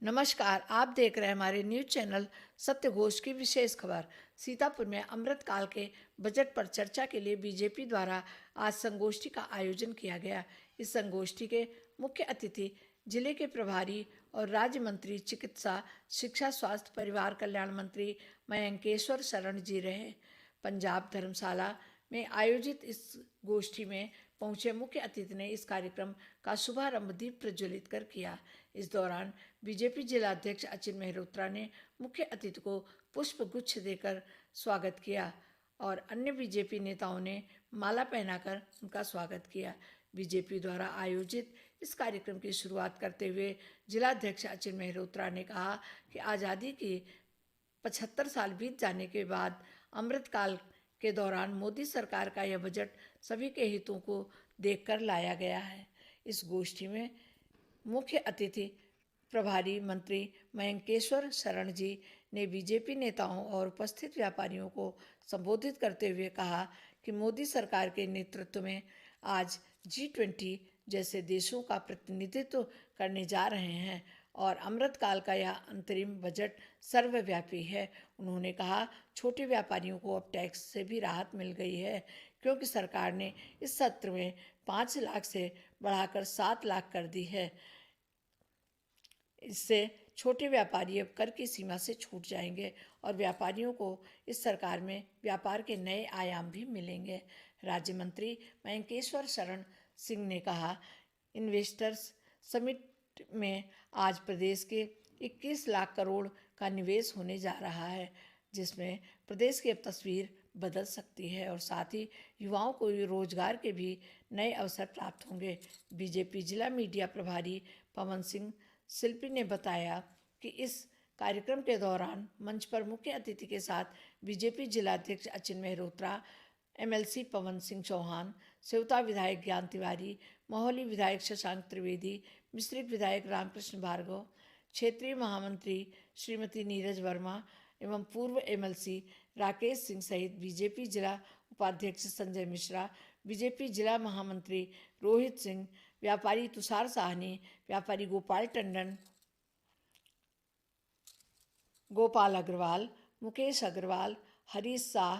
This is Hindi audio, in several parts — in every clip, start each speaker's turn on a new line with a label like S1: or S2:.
S1: नमस्कार, आप देख रहे हैं हमारे न्यूज चैनल सत्य घोष की विशेष खबर। सीतापुर में अमृतकाल के बजट पर चर्चा के लिए बीजेपी द्वारा आज संगोष्ठी का आयोजन किया गया। इस संगोष्ठी के मुख्य अतिथि जिले के प्रभारी और राज्य मंत्री चिकित्सा, शिक्षा, स्वास्थ्य, परिवार कल्याण मंत्री मयंकेश्वर शरण जी रहे। पंजाब धर्मशाला में आयोजित इस गोष्ठी में पहुंचे मुख्य अतिथि ने इस कार्यक्रम का शुभारंभ दीप प्रज्वलित कर किया। इस दौरान बीजेपी जिला अध्यक्ष अचिन मेहरोत्रा ने मुख्य अतिथि को पुष्प गुच्छ देकर स्वागत किया और अन्य बीजेपी नेताओं ने माला पहनाकर उनका स्वागत किया। बीजेपी द्वारा आयोजित इस कार्यक्रम की शुरुआत करते हुए जिला अध्यक्ष अचिन मेहरोत्रा ने कहा कि आज़ादी की 75 साल बीत जाने के बाद अमृतकाल के दौरान मोदी सरकार का यह बजट सभी के हितों को देखकर लाया गया है। इस गोष्ठी में मुख्य अतिथि प्रभारी मंत्री मयंकेश्वर शरण जी ने बीजेपी नेताओं और उपस्थित व्यापारियों को संबोधित करते हुए कहा कि मोदी सरकार के नेतृत्व में आज G20 जैसे देशों का प्रतिनिधित्व करने जा रहे हैं और अमृतकाल का यह अंतरिम बजट सर्वव्यापी है। उन्होंने कहा, छोटे व्यापारियों को अब टैक्स से भी राहत मिल गई है क्योंकि सरकार ने इस सत्र में 5 लाख से बढ़ाकर 7 लाख कर दी है। इससे छोटे व्यापारी अब कर की सीमा से छूट जाएंगे और व्यापारियों को इस सरकार में व्यापार के नए आयाम भी मिलेंगे। राज्य मंत्री मयंकेश्वर शरण सिंह ने कहा, इन्वेस्टर्स समिट में आज प्रदेश के 21 लाख करोड़ का निवेश होने जा रहा है, जिसमें प्रदेश की अब तस्वीर बदल सकती है और साथ ही युवाओं को रोजगार के भी नए अवसर प्राप्त होंगे। बीजेपी जिला मीडिया प्रभारी पवन सिंह शिल्पी ने बताया कि इस कार्यक्रम के दौरान मंच पर मुख्य अतिथि के साथ बीजेपी जिला अध्यक्ष अचिन मेहरोत्रा, MLC पवन सिंह चौहान, सेवता विधायक ज्ञान तिवारी, मोहाली विधायक शशांक त्रिवेदी, मिश्रिख विधायक रामकृष्ण भार्गव, क्षेत्रीय महामंत्री श्रीमती नीरज वर्मा एवं पूर्व MLC राकेश सिंह सहित बीजेपी जिला उपाध्यक्ष संजय मिश्रा, बीजेपी जिला महामंत्री रोहित सिंह, व्यापारी तुषार साहनी, व्यापारी गोपाल टंडन, गोपाल अग्रवाल, मुकेश अग्रवाल, हरीश शाह,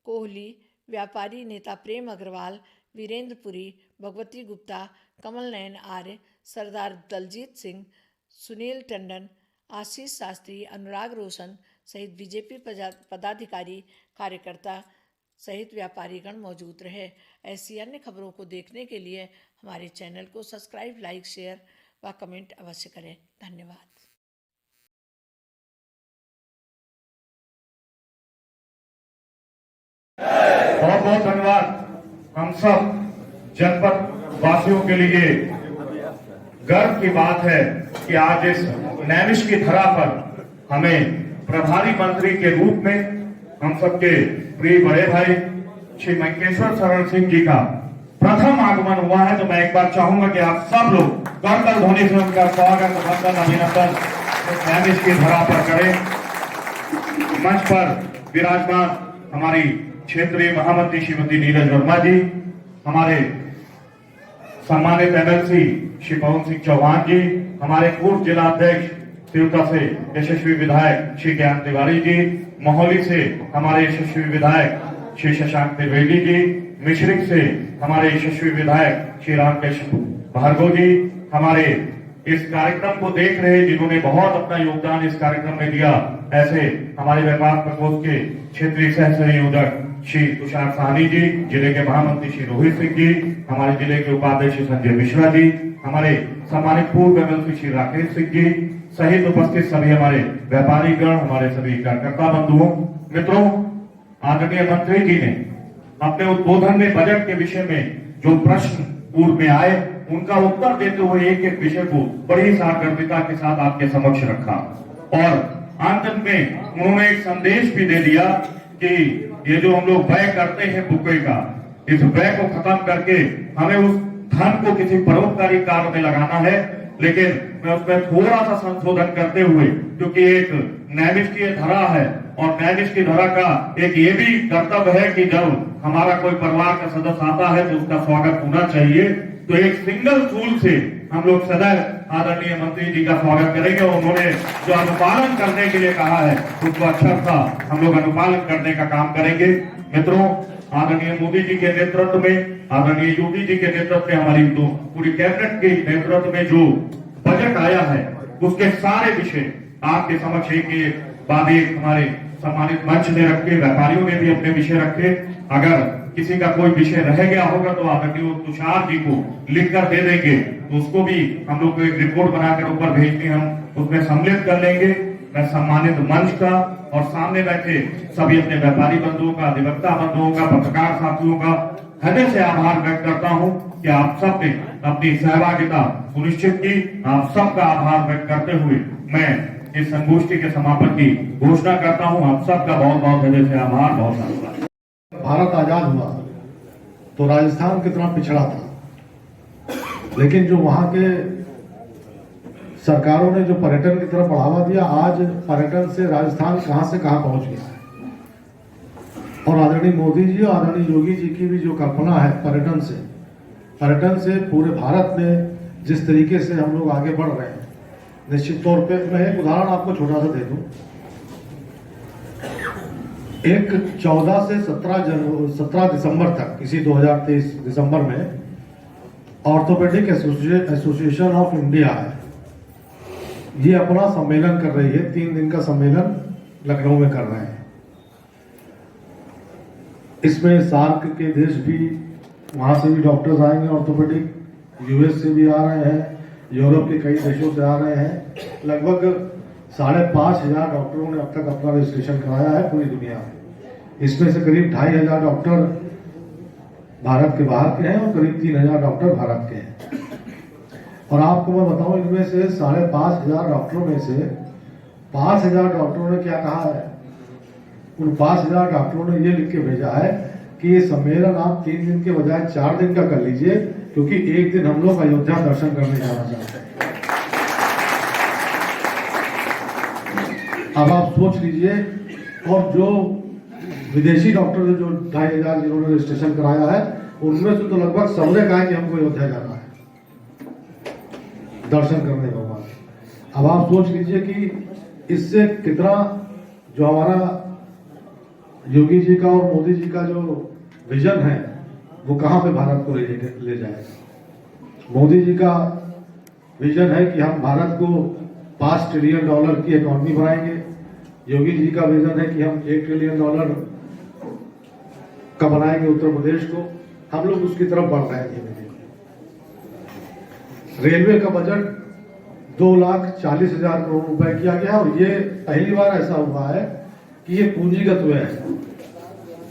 S1: कोहली, व्यापारी नेता प्रेम अग्रवाल, वीरेंद्र पुरी, भगवती गुप्ता, कमल नयन आर्य, सरदार दलजीत सिंह, सुनील टंडन, आशीष शास्त्री, अनुराग रोशन सहित बीजेपी पदाधिकारी, कार्यकर्ता सहित व्यापारीगण मौजूद रहे। ऐसी अन्य खबरों को देखने के लिए हमारे चैनल को सब्सक्राइब, लाइक, शेयर व कमेंट अवश्य करें। धन्यवाद।
S2: बहुत बहुत धन्यवाद। हम सब जनपद वासियों के लिए गर्व की बात है कि आज इस नैमिष की धरा पर हमें प्रभारी मंत्री के रूप में हम सबके प्रिय बड़े भाई श्री मयंकेश्वर शरण सिंह जी का प्रथम आगमन हुआ है। तो मैं एक बार चाहूंगा कि आप सब लोग करताल ध्वनि से उनका स्वागत, वंदन, अभिनंदन नैमिष की धरा पर करें। मंच पर विराजमान हमारी क्षेत्रीय महामंत्री श्रीमती नीरज वर्मा जी, हमारे सम्मानित MLC श्री पवन सिंह चौहान जी, हमारे पूर्व जिला अध्यक्ष तिरुपति से यशस्वी विधायक श्री ज्ञान तिवारी जी, मोहाली से हमारे यशस्वी विधायक श्री शशांक त्रिवेदी जी, मिश्रिख से हमारे यशस्वी विधायक श्री रामकृष्ण भार्गव जी, हमारे इस कार्यक्रम को देख रहे जिन्होंने बहुत अपना योगदान इस कार्यक्रम में दिया, ऐसे हमारे व्यापार प्रकोष्ठ के क्षेत्रीय सह संयोजक श्री तुषार साहनी जी, जिले के महामंत्री श्री रोहित सिंह जी, हमारे जिले के उपाध्यक्ष संजय मिश्रा जी, हमारे सम्मानित पूर्व MLC श्री राकेश सिंह जी सहित उपस्थित सभी हमारे व्यापारी गण, हमारे सभी कार्यकर्ता बंधुओं, मित्रों, आदरणीय मंत्री जी ने अपने उद्बोधन में बजट के विषय में जो प्रश्न पूर्व में आए उनका उत्तर देते हुए एक एक विषय को बड़ी सार्थकता के साथ आपके समक्ष रखा और अंत में उन्होंने एक संदेश भी दे दिया कि ये जो हम लोग व्यय करते हैं बुके का, इस व्यय को खत्म करके हमें उस धन को किसी परोपकारी कार्य में लगाना है। लेकिन मैं उसमें थोड़ा सा संशोधन करते हुए, क्योंकि एक नैमिष की धरा है और नैमिष की धरा का एक ये भी कर्तव्य है कि जब हमारा कोई परिवार का सदस्य आता है तो उसका स्वागत होना चाहिए। तो एक सिंगल फूल से हम लोग सदैव आदरणीय मंत्री जी का स्वागत करेंगे। उन्होंने जो अनुपालन करने के लिए कहा है उसको अक्षरशः हम लोग अनुपालन करने का काम करेंगे। मित्रों, आदरणीय मोदी जी के नेतृत्व में, आदरणीय योगी जी के नेतृत्व में, हमारी तो पूरी कैबिनेट के नेतृत्व में जो बजट आया है उसके सारे विषय आपके समक्ष एक बाद एक हमारे सम्मानित मंच ने रखे, व्यापारियों ने भी अपने विषय रखे। अगर किसी का कोई विषय रह गया होगा तो आदरणीय तुषार जी को लिखकर दे देंगे, तो उसको भी हम लोग को एक रिपोर्ट बनाकर ऊपर भेज के हम उसमें सम्मिलित कर लेंगे। मैं सम्मानित मंच का और सामने बैठे सभी अपने व्यापारी बंधुओं का, अधिवक्ता बंधुओं का, पत्रकार साथियों का हृदय से आभार व्यक्त करता हूं कि आप सब ने अपनी सहभागिता सुनिश्चित की। आप सबका आभार व्यक्त करते हुए मैं इस संगोष्ठी के समापन की घोषणा करता हूं। आप सबका बहुत बहुत हृदय से आभार, बहुत धन्यवाद।
S3: भारत आजाद हुआ तो राजस्थान कितना पिछड़ा था, लेकिन जो वहां के सरकारों ने जो पर्यटन की तरफ बढ़ावा दिया, आज पर्यटन से राजस्थान कहां से कहां पहुंच गया है। और आदरणीय मोदी जी और आदरणीय योगी जी की भी जो कल्पना है पर्यटन से पूरे भारत में जिस तरीके से हम लोग आगे बढ़ रहे हैं, निश्चित तौर पे मैं एक उदाहरण आपको छोटा सा दे दूं। एक 14 से 17 दिसंबर तक, इसी 2023 दिसंबर में ऑर्थोपेडिक एसोसिएशन ऑफ इंडिया है, ये अपना सम्मेलन कर रही है। 3 दिन का सम्मेलन लखनऊ में कर रहे हैं। इसमें सार्क के देश भी, वहां से भी डॉक्टर्स आएंगे ऑर्थोपेडिक, यूएस से भी आ रहे हैं, यूरोप के कई देशों से आ रहे हैं। लगभग 5,500 डॉक्टरों ने अब तक अपना रजिस्ट्रेशन कराया है पूरी दुनिया में। इसमें से करीब 2,500 डॉक्टर भारत के बाहर के हैं और करीब 3,000 डॉक्टर भारत के हैं। और आपको मैं बताऊं, इनमें से 5,500 डॉक्टरों में से 5,000 डॉक्टरों ने क्या कहा है, उन 5,000 डॉक्टरों ने ये लिख के भेजा है कि ये सम्मेलन आप 3 दिन के बजाय 4 दिन का कर लीजिए, क्योंकि एक दिन हम लोग अयोध्या दर्शन करने जाना चाहते हैं। अब आप सोच लीजिए, और जो विदेशी डॉक्टर जो 2,500 जिन्होंने रजिस्ट्रेशन कराया है, उनमें से तो लगभग सबने कहा है कि हमको अयोध्या जाना है दर्शन करने भगवान। अब आप सोच लीजिए कि इससे कितना जो हमारा योगी जी का और मोदी जी का जो विजन है वो कहां पे भारत को ले जाएगा। मोदी जी का विजन है कि हम भारत को $5 ट्रिलियन की इकोनॉमी बनाएंगे। योगी जी का विजन है कि हम $1 ट्रिलियन का बनाएंगे उत्तर प्रदेश को। हम लोग उसकी तरफ बढ़ रहे हैं धीमे धीमे। रेलवे का बजट 2,40,000 करोड़ रुपए किया गया, और ये पहली बार ऐसा हुआ है कि ये पूंजीगत व्यय है।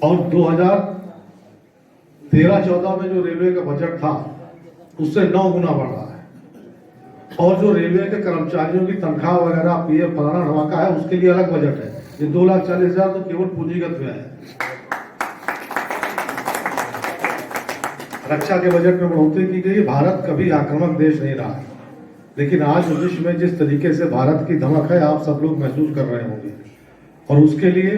S3: और 2013-14 में जो रेलवे का बजट था उससे 9 गुना बढ़ रहा है। और जो रेलवे के कर्मचारियों की तनख्वाह वगैरह, पीएफ फलाना ढमाका है, उसके लिए अलग बजट है। ये 2,40,000 तो केवल पूंजीगत व्यय है। रक्षा के बजट में बढ़ोतरी की गई। भारत कभी आक्रामक देश नहीं रहा है, लेकिन आज विश्व में जिस तरीके से भारत की धमक है, आप सब लोग महसूस कर रहे होंगे। और उसके लिए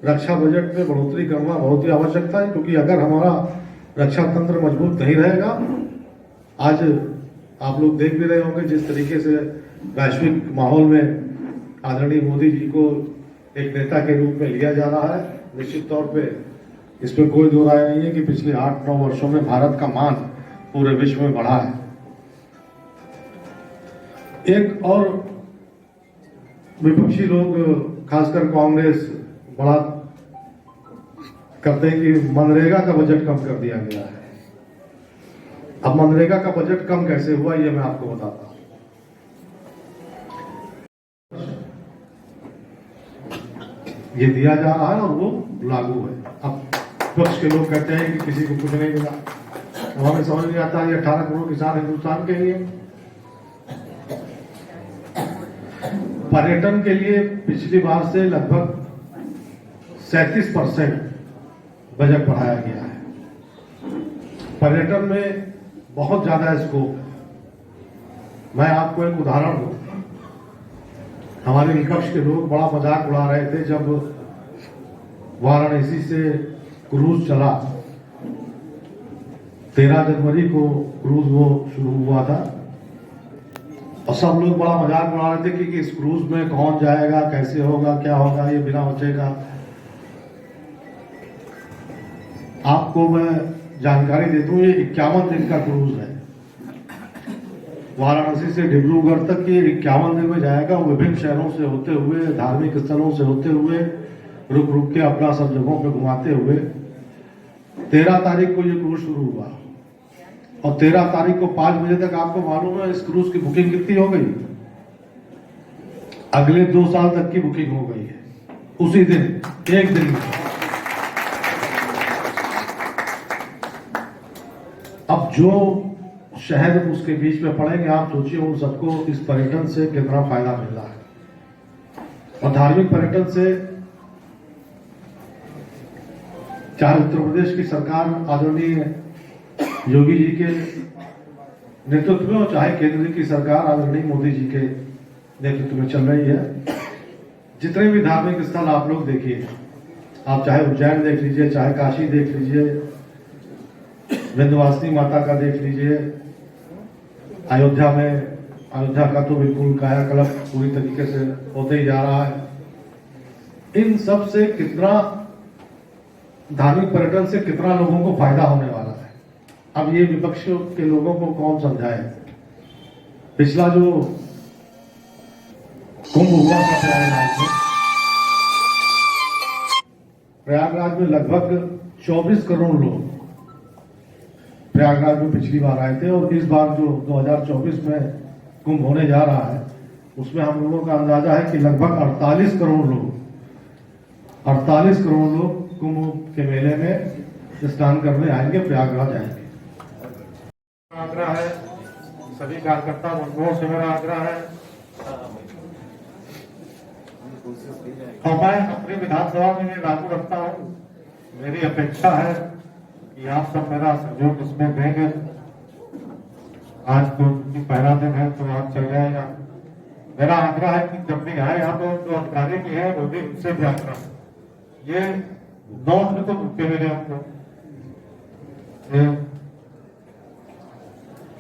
S3: रक्षा बजट में बढ़ोतरी करना बहुत ही आवश्यकता है, क्योंकि अगर हमारा रक्षा तंत्र मजबूत नहीं रहेगा, आज आप लोग देख भी रहे होंगे जिस तरीके से वैश्विक माहौल में आदरणीय मोदी जी को एक नेता के रूप में लिया जा रहा है। निश्चित तौर पे इस पर कोई दो राय नहीं है कि पिछले 8-9 वर्षों में भारत का मान पूरे विश्व में बढ़ा है। एक और विपक्षी लोग, खासकर कांग्रेस, बड़ा करते हैं कि मनरेगा का बजट कम कर दिया गया है। अब मनरेगा का बजट कम कैसे हुआ, ये मैं आपको बताता हूं। ये दिया जा रहा है और वो लागू है। अब विपक्ष के लोग कहते हैं कि किसी को कुछ नहीं मिला, तो हमें समझ नहीं आता ये 18 करोड़ किसान हिंदुस्तान के लिए। पर्यटन के लिए पिछली बार से लगभग 37% बजट बढ़ाया गया है। पर्यटन में बहुत ज्यादा स्कोप। मैं आपको एक उदाहरण दूं, हमारे विपक्ष के लोग बड़ा मजाक उड़ा रहे थे जब वाराणसी से क्रूज चला। 13 जनवरी को क्रूज वो शुरू हुआ था और सब लोग बड़ा मजाक बना रहे थे कि इस क्रूज में कौन जाएगा, कैसे होगा, क्या होगा, ये बिना बचेगा। आपको मैं जानकारी दे दूं, ये 51 दिन का क्रूज है। वाराणसी से डिब्रूगढ़ तक ये 51 दिन में जाएगा। विभिन्न शहरों से होते हुए, धार्मिक स्थलों से होते हुए, रुक रुक के अपना सब जगहों पे घुमाते हुए 13 तारीख को ये क्रूज शुरू हुआ और 13 तारीख को 5 बजे तक आपको मालूम है इस क्रूज की बुकिंग कितनी हो गई? अगले 2 साल तक की बुकिंग हो गई है उसी दिन, एक दिन में। अब जो शहर उसके बीच में पड़ेंगे, आप सोचिए उन सबको इस पर्यटन से कितना फायदा मिल रहा है। और धार्मिक पर्यटन से चाहे उत्तर प्रदेश की सरकार आदरणीय योगी जी के नेतृत्व में और चाहे केंद्र की सरकार आदरणीय मोदी जी के नेतृत्व में चल रही है। जितने भी धार्मिक स्थल आप लोग देखिए, आप चाहे उज्जैन देख लीजिए, चाहे काशी देख लीजिए, विंध्यवासिनी माता का देख लीजिए, अयोध्या का तो बिल्कुल कायाकल्प पूरी तरीके से होते ही जा रहा है। इन सब से कितना धार्मिक पर्यटन से कितना लोगों को फायदा होने वाला है, अब ये विपक्ष के लोगों को कौन समझाए। पिछला जो कुंभ हुआ था प्रयागराज में लगभग 24 करोड़ लोग प्रयागराज में पिछली बार आए थे और इस बार जो 2024 में कुंभ होने जा रहा है उसमें हम लोगों का अंदाजा है कि लगभग 48 करोड़ लोग कुंभ के मेले में स्नान करने आएंगे, प्रयागराज आएंगे। आग्रह है सभी कार्यकर्ता बंधुओं से, मेरा आग्रह है और मैं अपनी विधानसभा में ये लागू रखता हूँ। मेरी अपेक्षा है कि आप सब मेरा सहयोग इसमें देंगे। आज तो पहला दिन है तो आप चल जाएगा। मेरा आग्रह है कि जब भी आए यहाँ तो जो अधिकारी भी है वो भी उनसे भी आग्रह, ये नोट में तो रुके मेरे आपको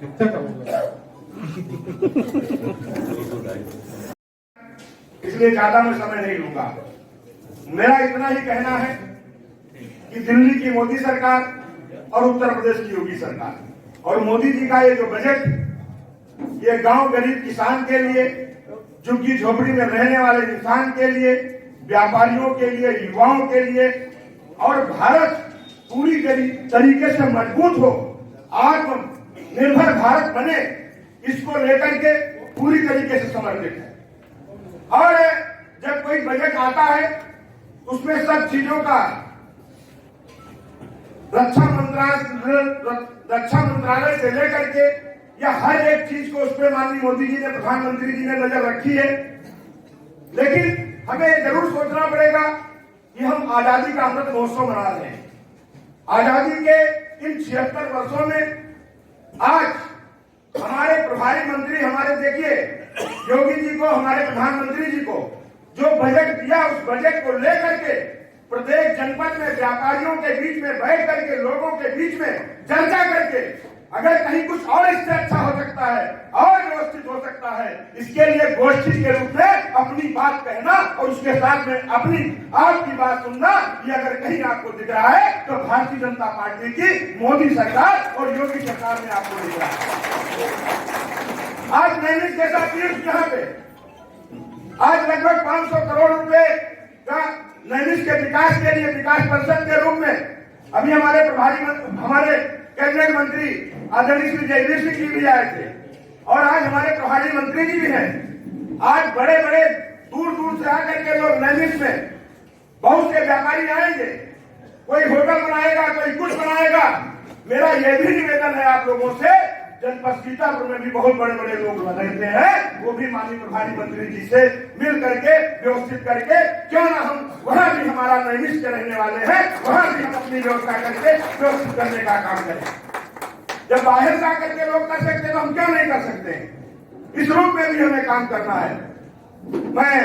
S3: कितने करूंगा,
S2: इसलिए ज्यादा मैं समय नहीं लूंगा। मेरा इतना ही कहना है कि दिल्ली की मोदी सरकार और उत्तर प्रदेश की योगी सरकार और मोदी जी का ये जो बजट, ये गांव गरीब किसान के लिए, झुग्गी झोपड़ी में रहने वाले इंसान के लिए, व्यापारियों के लिए, युवाओं के लिए और भारत पूरी तरीके से मजबूत हो, आत्मनिर्भर भारत बने, इसको लेकर के पूरी तरीके से समर्पित है। और जब कोई बजट आता है उसमें सब चीजों का रक्षा मंत्रालय से लेकर के या हर एक चीज को उस पर माननीय मोदी जी ने, प्रधानमंत्री जी ने नजर रखी है। लेकिन हमें जरूर सोचना पड़ेगा कि हम आजादी का अमृत महोत्सव मना रहे हैं। आजादी के इन 76 वर्षों में आज हमारे प्रभारी मंत्री, हमारे देखिए योगी जी को, हमारे प्रधानमंत्री जी को जो बजट दिया, उस बजट को लेकर के प्रत्येक जनपद में व्यापारियों के बीच में बैठ करके, लोगों के बीच में चर्चा करके, अगर कहीं कुछ और इससे अच्छा हो सकता है और व्यवस्थित हो सकता है, इसके लिए गोष्ठी के रूप में अपनी बात कहना और उसके साथ में अपनी आपकी बात सुनना, ये अगर कहीं आपको दिख रहा है तो भारतीय जनता पार्टी की मोदी सरकार और योगी सरकार में आपको दिख रहा है। आज नैमिष जैसा तीर्थ यहाँ पे आज लगभग 500 करोड़ रुपए का नैमिष के विकास के लिए विकास परिषद के रूप में अभी हमारे कैबिनेट मंत्री आदरणीय श्री जयवीर सिंह जी भी आए थे और आज हमारे प्रभारी मंत्री जी भी हैं। आज बड़े बड़े दूर दूर से आकर के लोग नैमिष में, बहुत से व्यापारी आएंगे, कोई होटल बनाएगा, कोई कुछ बनाएगा। मेरा यह भी निवेदन है आप लोगों से, जनपद सीतापुर में भी बहुत बड़े बड़े लोग रहते हैं, वो भी माननीय प्रभारी मंत्री जी से मिल करके व्यवस्थित करके, क्यों ना हम वहां भी, हमारा नैमिष के रहने वाले हैं, वहां भी हम अपनी व्यवस्था करके व्यवस्थित करने का काम करें। जब बाहर जा करके लोग कर सकते हैं तो हम क्यों नहीं कर सकते। इस रूप में भी हमें काम करना है। मैं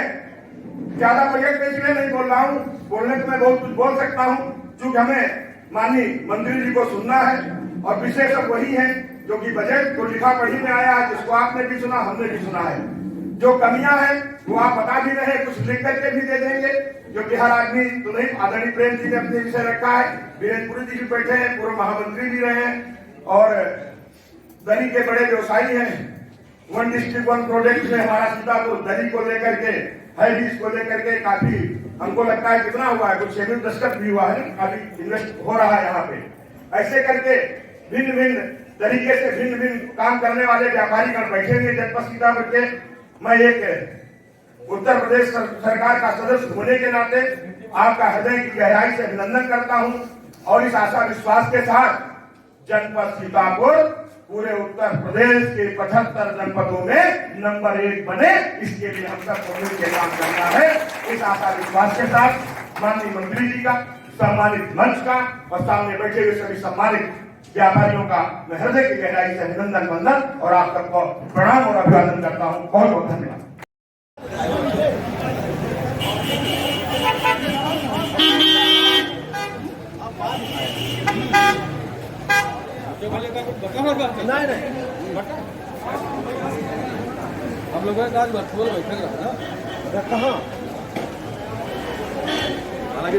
S2: ज्यादा बजट पे इसलिए नहीं बोल रहा हूँ, बोलने को मैं बहुत कुछ बोल सकता हूँ, क्योंकि हमें माननीय मंत्री जी को सुनना है और विशेषज्ञ वही है
S4: जो कि बजट जो लिखा पढ़ी में आया है, जिसको आपने भी सुना, हमने भी सुना है। जो कमियां हैं वो आप बता भी रहे हैं, कुछ लिख करके भी दे देंगे, जो कि हर आदमी तो नहीं। आदरणीय प्रेम जी ने अपने विषय रखा है, वीरेंद्रपुरी जी भी बैठे हैं, पूर्व महामंत्री भी रहे हैं और दरी के बड़े व्यवसायी हैं। वन डिस्ट्रिक्ट वन प्रोजेक्ट में हमारा सीतापुर दरी को लेकर के है भी, इसको लेकर के काफी हमको लगता है कितना हुआ है, कुछ 7 दशक भी हुआ है, काफी इन्वेस्ट हो रहा है यहाँ पे। ऐसे करके भिन्न भिन्न तरीके से भिन्न भिन्न काम करने वाले व्यापारी गण बैठेंगे जनपद सीतापुर के। मैं एक उत्तर प्रदेश सरकार का सदस्य होने के नाते आपका हृदय की गहराई से अभिनंदन करता हूं और इस आशा विश्वास के साथ जनपद सीतापुर पूरे उत्तर प्रदेश के 75 जनपदों में नंबर 1 बने, इसके लिए हम सब मिलकर काम करना है। इस आशा विश्वास के साथ माननीय मंत्री जी का, सम्मानित मंच का और सामने बैठे हुए सभी सम्मानित व्यापारियों का मैं हृदय की गहराई से अभिनंदन वंदन और आप सबको प्रणाम और अभिवादन करता हूँ। बहुत बहुत धन्यवाद।
S5: नहीं हम लोग आज वर्चुअल बैठेगा ना कहाँ हालांकि